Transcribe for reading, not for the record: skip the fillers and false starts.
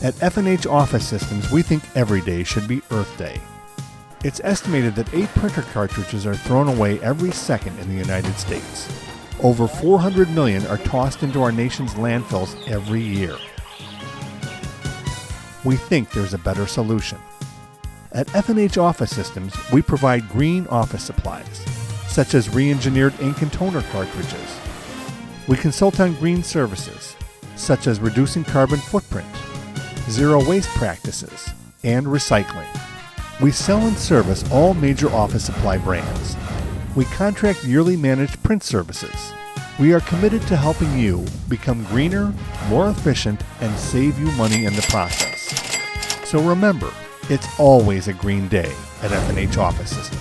At F&H Office Systems, we think every day should be Earth Day. It's estimated that 8 printer cartridges are thrown away every second in the United States. Over 400 million are tossed into our nation's landfills every year. We think there's a better solution. At F&H Office Systems, we provide green office supplies, such as re-engineered ink and toner cartridges. We consult on green services, such as reducing carbon footprint, zero waste practices, and recycling. We sell and service all major office supply brands. We contract yearly managed print services. We are committed to helping you become greener, more efficient, and save you money in the process. So remember, it's always a green day at F&H Office Systems.